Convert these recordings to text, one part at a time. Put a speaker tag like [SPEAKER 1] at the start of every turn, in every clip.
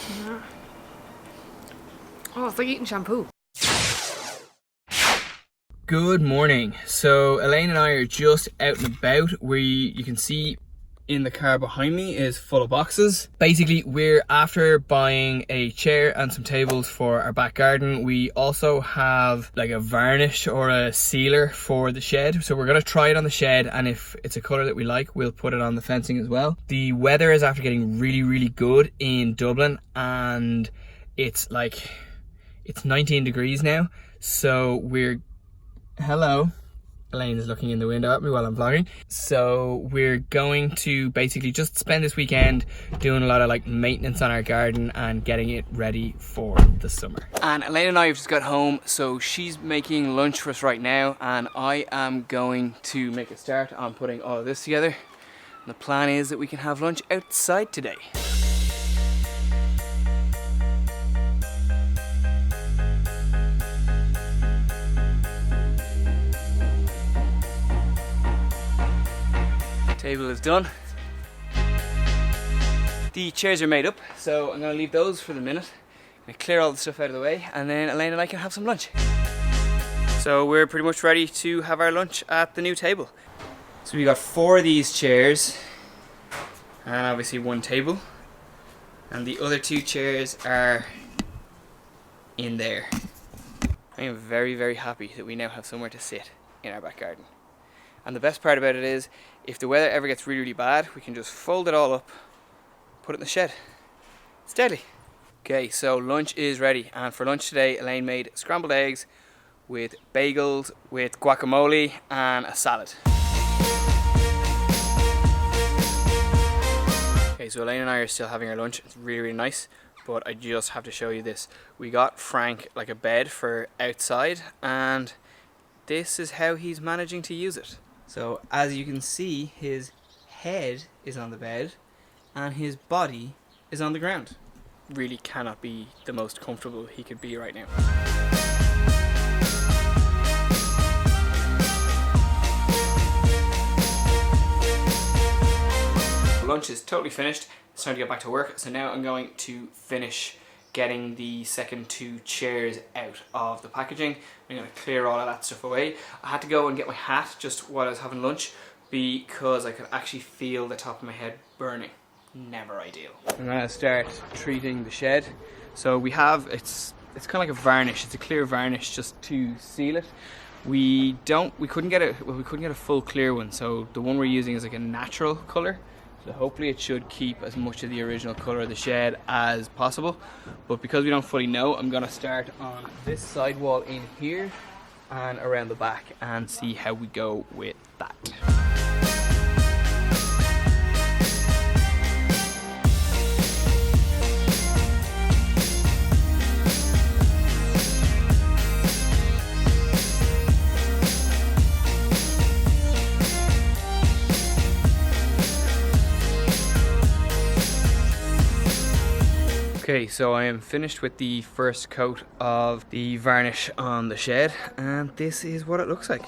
[SPEAKER 1] Yeah. Oh, it's like eating shampoo.
[SPEAKER 2] Good morning. So Elaine and I are just out and about. You can see in the car behind me is full of boxes. Basically, we're after buying a chair and some tables for our back garden. We also have like a varnish or a sealer for the shed. So we're gonna try it on the shed, and if it's a color that we like, we'll put it on the fencing as well. The weather is after getting really good in Dublin, and it's 19 degrees now. So hello. Elaine is looking in the window at me while I'm vlogging. So we're going to basically just spend this weekend doing a lot of like maintenance on our garden and getting it ready for the summer. And Elaine and I have just got home, so she's making lunch for us right now, and I am going to make a start on putting all of this together. And the plan is that we can have lunch outside today. Table is done. The chairs are made up, so I'm gonna leave those for the minute. I'm gonna clear all the stuff out of the way, and then Elaine and I can have some lunch. So we're pretty much ready to have our lunch at the new table. So we got 4 of these chairs, and obviously 1 table, and the other 2 chairs are in there. I am very happy that we now have somewhere to sit in our back garden. And the best part about it is, if the weather ever gets really bad, we can just fold it all up, put it in the shed. It's deadly. Okay, so lunch is ready, and for lunch today, Elaine made scrambled eggs with bagels, with guacamole, and a salad. Okay, so Elaine and I are still having our lunch. It's really nice, but I just have to show you this. We got Frank like a bed for outside, and this is how he's managing to use it. So as you can see, his head is on the bed and his body is on the ground. Really cannot be the most comfortable he could be right now. Lunch is totally finished. It's time to get back to work. So now I'm going to finish getting the second 2 chairs out of the packaging. I'm going to clear all of that stuff away. I had to go and get my hat just while I was having lunch because I could actually feel the top of my head burning. Never ideal. I'm going to start treating the shed. So we have, it's kind of like a varnish. It's a clear varnish just to seal it. We couldn't get a full clear one, so the one we're using is like a natural colour. So hopefully it should keep as much of the original colour of the shed as possible. But because we don't fully know, I'm going to start on this side wall in here and around the back and see how we go with that. Okay, so I am finished with the first coat of the varnish on the shed, and this is what it looks like.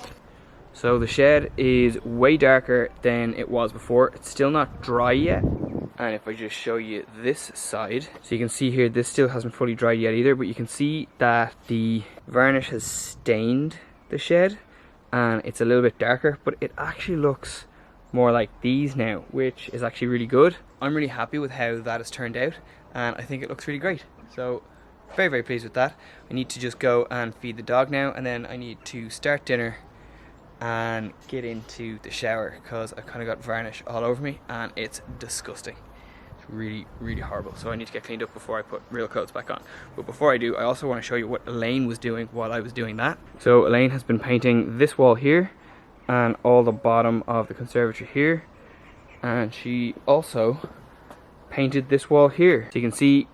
[SPEAKER 2] So the shed is way darker than it was before. It's still not dry yet, and if I just show you this side, so you can see here this still hasn't fully dried yet either, but you can see that the varnish has stained the shed and it's a little bit darker, but it actually looks more like these now, which is actually really good. I'm really happy with how that has turned out, and I think it looks really great. So very pleased with that. I need to just go and feed the dog now, and then I need to start dinner and get into the shower because I've kind of got varnish all over me and it's disgusting. It's really horrible. So I need to get cleaned up before I put real clothes back on. But before I do, I also want to show you what Elaine was doing while I was doing that. So Elaine has been painting this wall here and all the bottom of the conservatory here, and she also painted this wall here. So you can see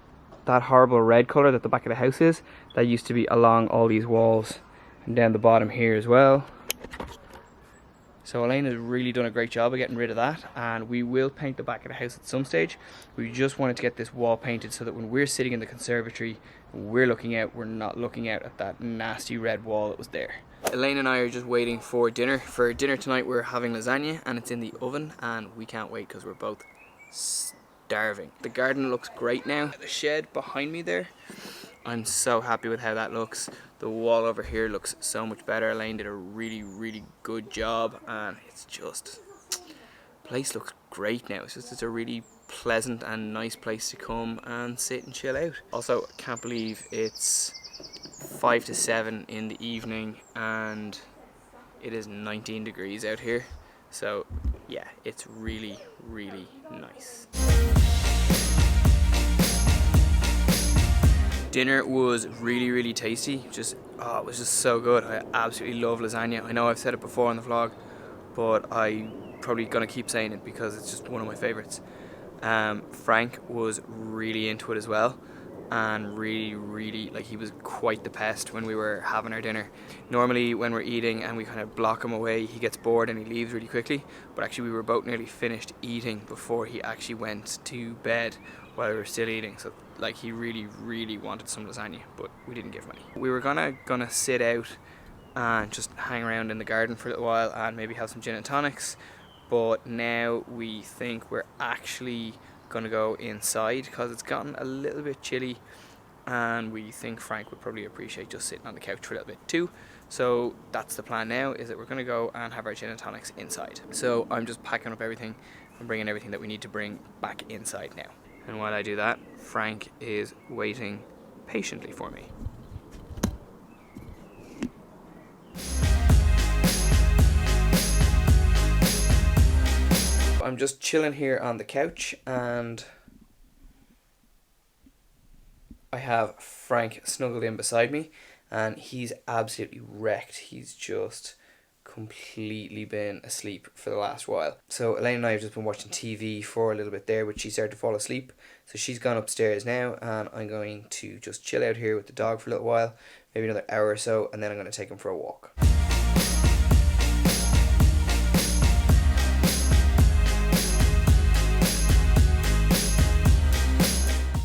[SPEAKER 2] that horrible red colour that the back of the house is, that used to be along all these walls and down the bottom here as well. So Elaine has really done a great job of getting rid of that, and we will paint the back of the house at some stage. We just wanted to get this wall painted so that when we're sitting in the conservatory, we're looking out, we're not looking out at that nasty red wall that was there. Elaine and I are just waiting for dinner. For dinner tonight we're having lasagna and it's in the oven, and we can't wait because we're both starving. The garden looks great now. The shed behind me there, I'm so happy with how that looks. The wall over here looks so much better. Elaine did a really good job, and it's just, the place looks great now. It's a really pleasant and nice place to come and sit and chill out. Also, I can't believe it's 5 to 7 in the evening and it is 19 degrees out here. So yeah, it's really nice. Dinner was really tasty. It was just so good. I absolutely love lasagna. I know I've said it before on the vlog, but I'm probably gonna keep saying it because it's just one of my favorites. Frank was really into it as well, and really, like, he was quite the pest when we were having our dinner. Normally when we're eating and we kind of block him away, he gets bored and he leaves really quickly, but actually we were both nearly finished eating before he actually went to bed while we were still eating. So like, he really wanted some lasagna, but we didn't give him any. We were gonna sit out and just hang around in the garden for a little while and maybe have some gin and tonics, but now we think we're actually gonna go inside because it's gotten a little bit chilly, and we think Frank would probably appreciate just sitting on the couch for a little bit too. So that's the plan now, is that we're gonna go and have our gin and tonics inside. So I'm just packing up everything and bringing everything that we need to bring back inside now. And while I do that, Frank is waiting patiently for me. I'm just chilling here on the couch and I have Frank snuggled in beside me and he's absolutely wrecked. He's just completely been asleep for the last while. So Elaine and I have just been watching TV for a little bit there, but she started to fall asleep. So she's gone upstairs now and I'm going to just chill out here with the dog for a little while, maybe another hour or so, and then I'm going to take him for a walk.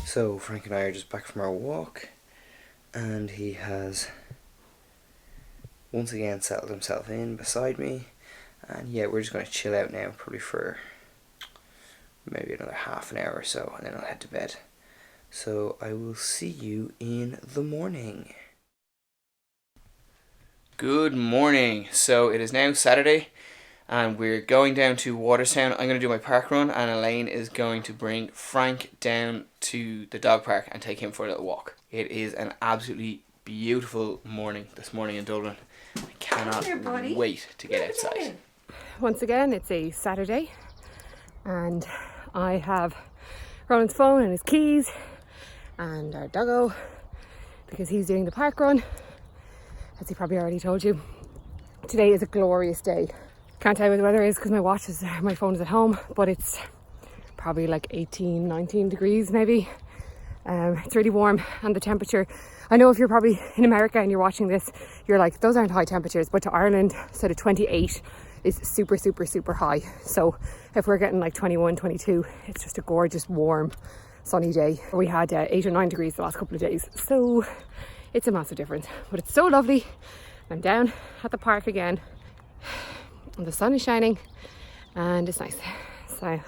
[SPEAKER 2] So Frank and I are just back from our walk and he has once again settled himself in beside me, and yeah, we're just going to chill out now probably for maybe another half an hour or so, and then I'll head to bed. So I will see you in the morning. Good morning. So it is now Saturday and we're going down to Waterstown. I'm going to do my park run and Elaine is going to bring Frank down to the dog park and take him for a little walk. It is an absolutely beautiful morning this morning in Dublin. I cannot wait to get outside.
[SPEAKER 1] Once again, it's a Saturday and I have Roland's phone and his keys and our doggo because he's doing the park run, as he probably already told you. Today is a glorious day. Can't tell you what the weather is because my phone is at home, but it's probably like 18, 19 degrees maybe. It's really warm and the temperature, I know if you're probably in America and you're watching this, you're like, those aren't high temperatures, but to Ireland, sort of 28 is super high. So if we're getting like 21, 22, it's just a gorgeous, warm, sunny day. We had 8 or 9 degrees the last couple of days, so it's a massive difference, but it's so lovely. I'm down at the park again and the sun is shining and it's nice. So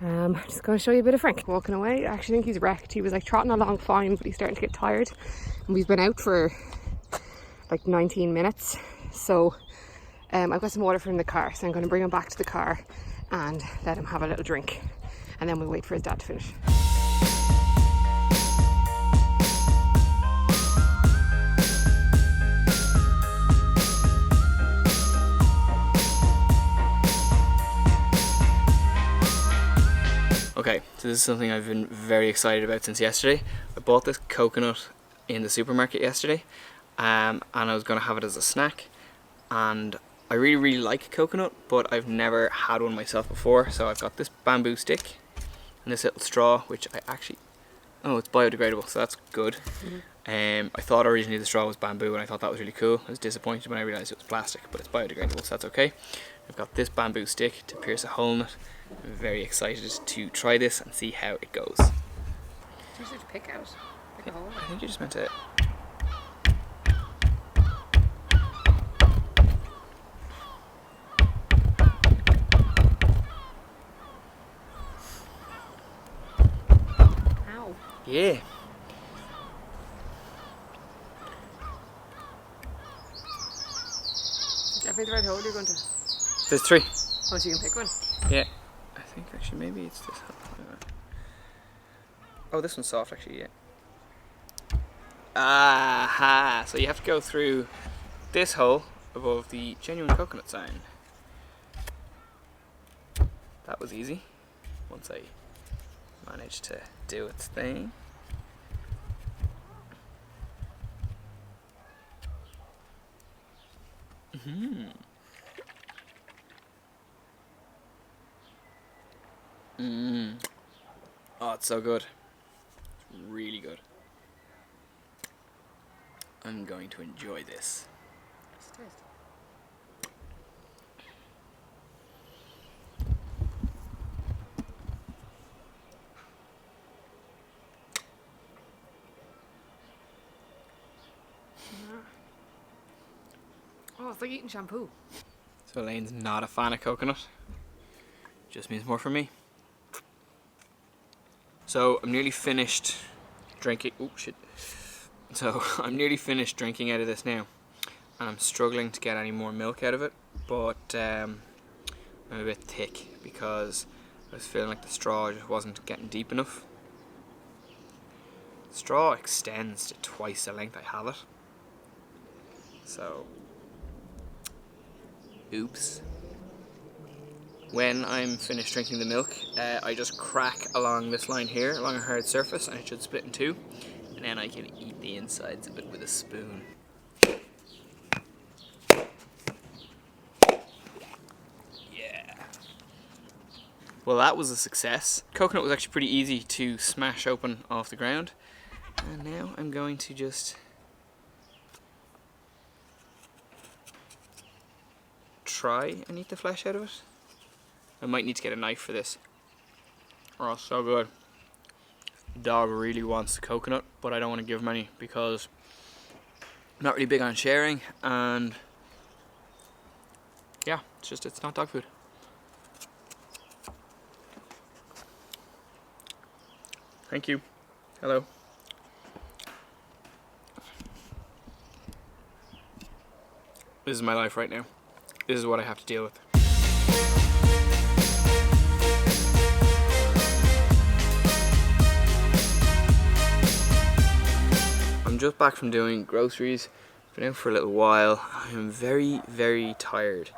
[SPEAKER 1] I'm just going to show you a bit of Frank. Walking away, I actually think he's wrecked. He was like trotting along fine, but he's starting to get tired. And we've been out for like 19 minutes. So I've got some water from the car. So I'm going to bring him back to the car and let him have a little drink. And then we'll wait for his dad to finish.
[SPEAKER 2] Okay, so this is something I've been very excited about since yesterday. I bought this coconut in the supermarket yesterday and I was going to have it as a snack, and I really like coconut, but I've never had one myself before. So I've got this bamboo stick and this little straw, which I actually, oh, it's biodegradable, so that's good. I thought originally the straw was bamboo and I thought that was really cool. I was disappointed when I realised it was plastic, but it's biodegradable, so that's okay. I've got this bamboo stick to pierce a hole in it. I'm very excited to try this and see how it goes.
[SPEAKER 1] You should pick out. Pick a hole.
[SPEAKER 2] I think you just meant to. Yeah.
[SPEAKER 1] Definitely the right hole you're going to.
[SPEAKER 2] There's 3.
[SPEAKER 1] Oh, so you can pick one.
[SPEAKER 2] Yeah. I think actually maybe it's this hole. Oh, this one's soft actually, yeah. Aha! So you have to go through this hole above the genuine coconut sign. That was easy. Once I managed to do its thing. Oh, it's so good. It's really good. I'm going to enjoy this.
[SPEAKER 1] Just taste. Oh, it's like eating shampoo.
[SPEAKER 2] So Elaine's not a fan of coconut. Just means more for me. So I'm nearly finished drinking. Oh shit. So I'm nearly finished drinking out of this now, and I'm struggling to get any more milk out of it. But I'm a bit thick because I was feeling like the straw just wasn't getting deep enough. The straw extends to twice the length I have it. So, oops. When I'm finished drinking the milk, I just crack along this line here, along a hard surface, and it should split in 2. And then I can eat the insides of it with a spoon. Yeah. Well, that was a success. Coconut was actually pretty easy to smash open off the ground. And now I'm going to just try and eat the flesh out of it. I might need to get a knife for this. Oh, so good. The dog really wants the coconut, but I don't want to give him any because I'm not really big on sharing, and yeah, it's not dog food. Thank you. Hello. This is my life right now. This is what I have to deal with. I'm just back from doing groceries. Been out for a little while. I am very, very tired.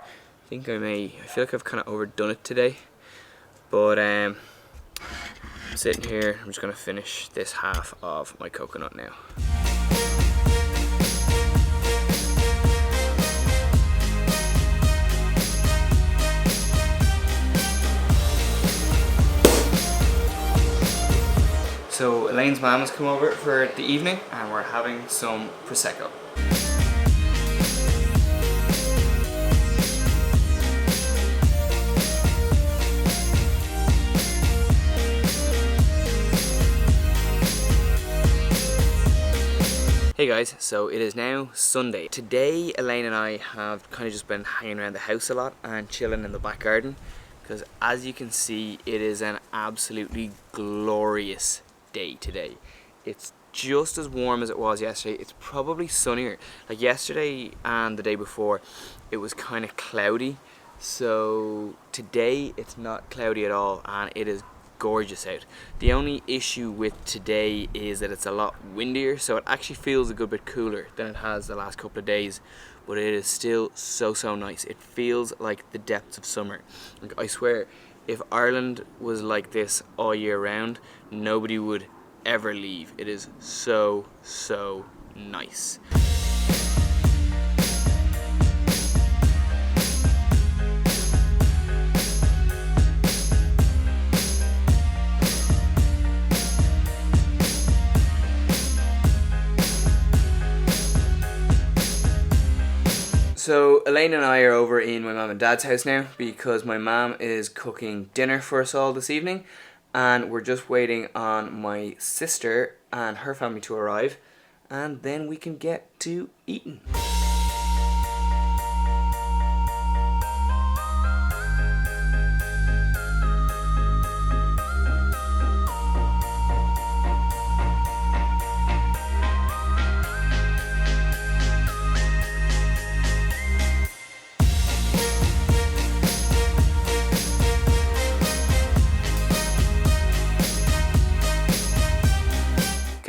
[SPEAKER 2] I feel like I've kind of overdone it today. But I'm sitting here. I'm just going to finish this half of my coconut now. So Elaine's mom has come over for the evening and we're having some Prosecco. Hey guys, so it is now Sunday. Today Elaine and I have kind of just been hanging around the house a lot and chilling in the back garden because as you can see it is an absolutely glorious day today. It's just as warm as it was yesterday. It's probably sunnier. Like yesterday and the day before it was kind of cloudy, so today it's not cloudy at all and it is gorgeous out. The only issue with today is that it's a lot windier, so it actually feels a good bit cooler than it has the last couple of days, but it is still so nice. It feels like the depths of summer. Like, I swear, if Ireland was like this all year round, nobody would ever leave. It is so nice. So Elaine and I are over in my mum and dad's house now because my mum is cooking dinner for us all this evening and we're just waiting on my sister and her family to arrive and then we can get to eating.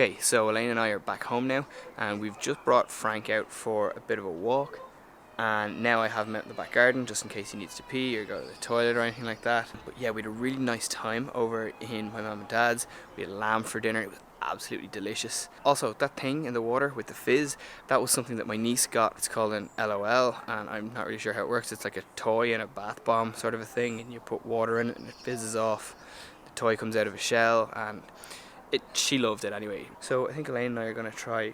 [SPEAKER 2] Okay, so Elaine and I are back home now, and we've just brought Frank out for a bit of a walk, and now I have him out in the back garden just in case he needs to pee or go to the toilet or anything like that. But yeah, we had a really nice time over in my mum and dad's. We had lamb for dinner. It was absolutely delicious. Also, that thing in the water with the fizz, that was something that my niece got. It's called an LOL, and I'm not really sure how it works. It's like a toy and a bath bomb sort of a thing, and you put water in it and it fizzes off. The toy comes out of a shell, and she loved it anyway. So I think Elaine and I are going to try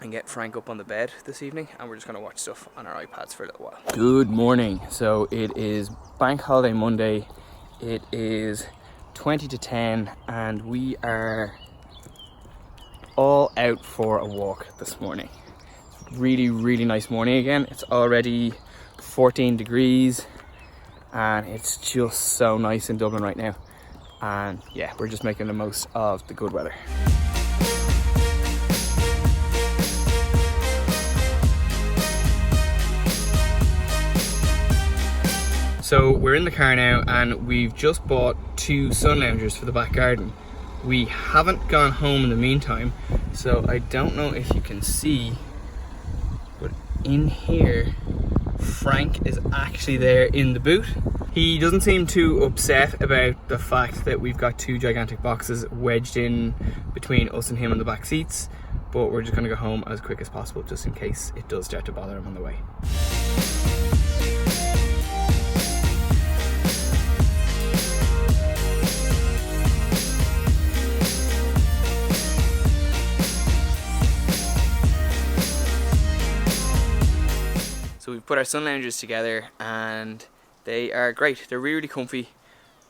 [SPEAKER 2] and get Frank up on the bed this evening, and we're just going to watch stuff on our iPads for a little while. Good morning. So it is Bank Holiday Monday. It is 20 to 10 and we are all out for a walk this morning. Really nice morning again. It's already 14 degrees and it's just so nice in Dublin right now. And yeah, we're just making the most of the good weather. So we're in the car now and we've just bought 2 sun loungers for the back garden. We haven't gone home in the meantime, so I don't know if you can see, but in here, Frank is actually there in the boot. He doesn't seem too upset about the fact that we've got 2 gigantic boxes wedged in between us and him in the back seats, but we're just gonna go home as quick as possible just in case it does start to bother him on the way. So we've put our sun loungers together and they are great. They're really comfy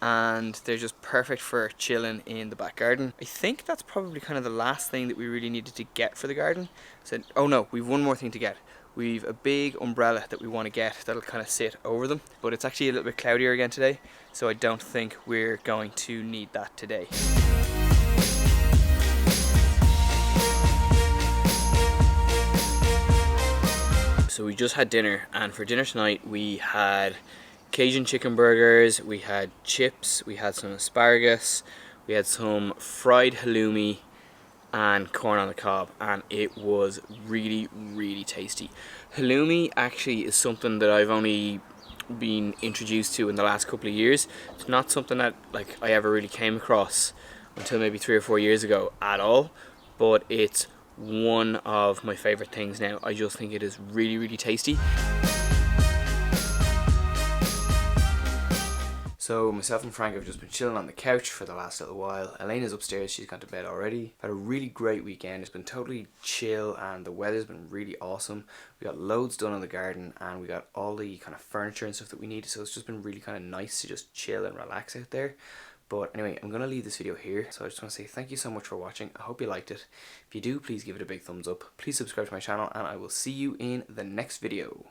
[SPEAKER 2] and they're just perfect for chilling in the back garden. I think that's probably kind of the last thing that we really needed to get for the garden. So, oh no, we've one more thing to get. We've a big umbrella that we want to get that'll kind of sit over them, but it's actually a little bit cloudier again today, so I don't think we're going to need that today. So we just had dinner, and for dinner tonight we had Cajun chicken burgers, we had chips, we had some asparagus, we had some fried halloumi and corn on the cob, and it was really tasty. Halloumi actually is something that I've only been introduced to in the last couple of years. It's not something that I ever really came across until maybe 3 or 4 years ago at all, but it's one of my favorite things now. I just think it is really tasty. So myself and Frank have just been chilling on the couch for the last little while. Elaine is upstairs, she's gone to bed already. Had a really great weekend. It's been totally chill and the weather's been really awesome. We got loads done in the garden and we got all the kind of furniture and stuff that we needed, so it's just been really kind of nice to just chill and relax out there. But anyway, I'm going to leave this video here, so I just want to say thank you so much for watching. I hope you liked it. If you do, please give it a big thumbs up. Please subscribe to my channel and I will see you in the next video.